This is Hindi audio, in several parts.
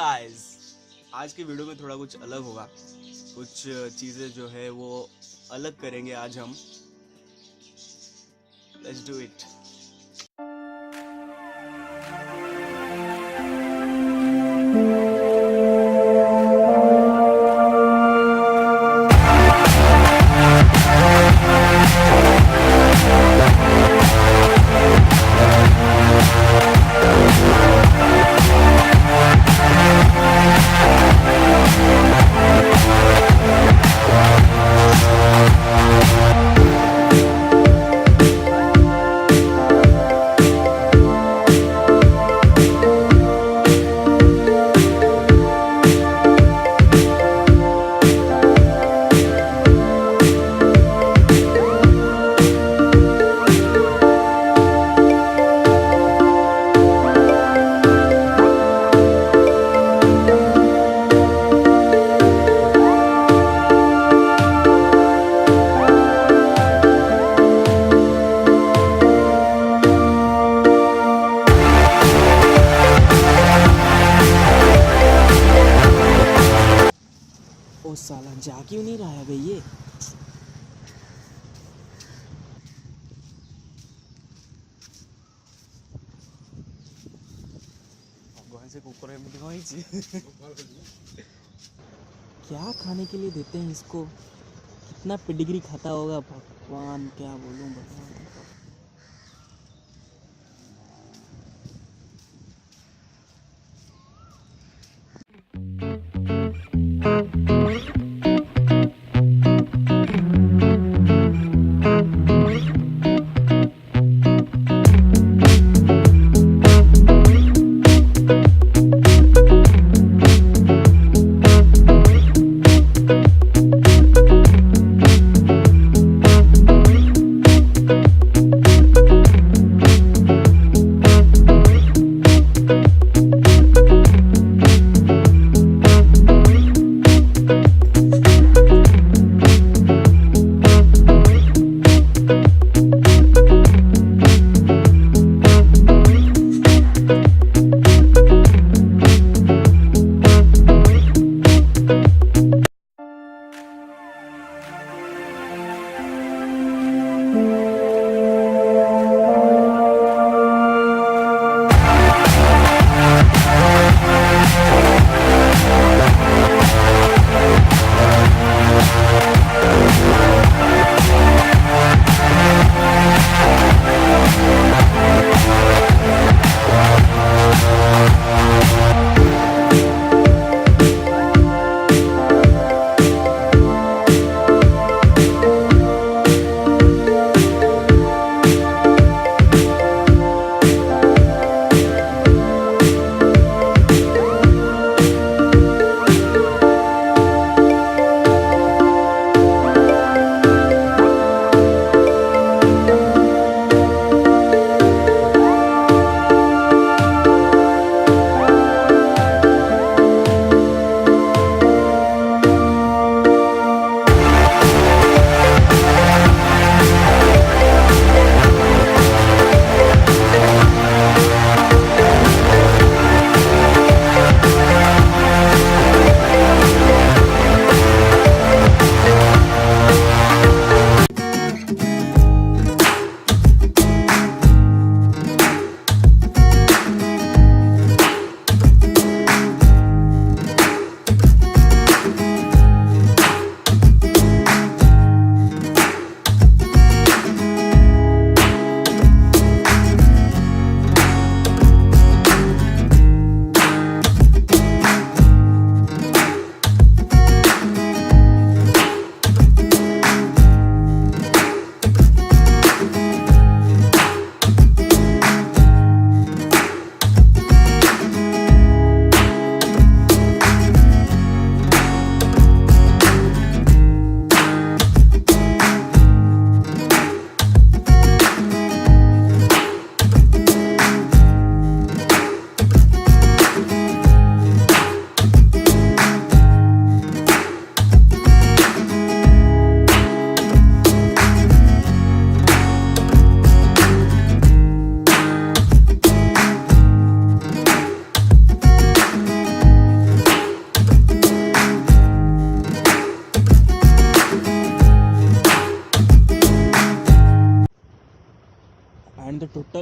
गाइस, आज की वीडियो में थोड़ा कुछ अलग होगा। कुछ चीज़ें जो है वो अलग करेंगे आज हम। Let's do it. ओ साला जा क्यों नहीं रहा है भैया? क्या खाने के लिए देते हैं इसको? कितना पेडिग्री खाता होगा भगवान, क्या बोलूं भगवान।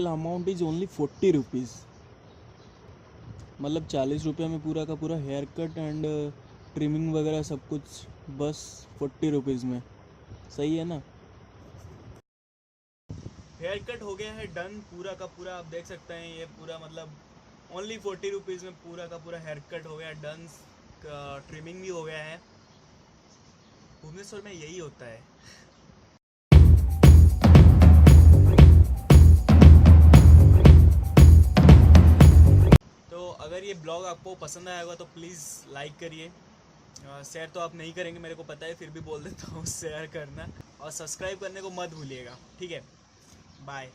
Total amount is only 40 rupees. मतलब 40 रुपये में पूरा का पूरा हेयर कट एंड ट्रिमिंग वगैरह सब कुछ बस 40 रुपीज़ में। सही है ना। हेयर कट हो गया है डन पूरा का पूरा। आप देख सकते हैं ये पूरा मतलब ओनली 40 रुपीज़ में पूरा का पूरा हेयर कट हो गया डन। ट्रिमिंग भी हो गया है। भुवनेश्वर में यही होता है। तो अगर ये ब्लॉग आपको पसंद आया होगा तो प्लीज़ लाइक करिए। शेयर तो आप नहीं करेंगे मेरे को पता है, फिर भी बोल देता हूँ शेयर करना और सब्सक्राइब करने को मत भूलिएगा। ठीक है, बाय।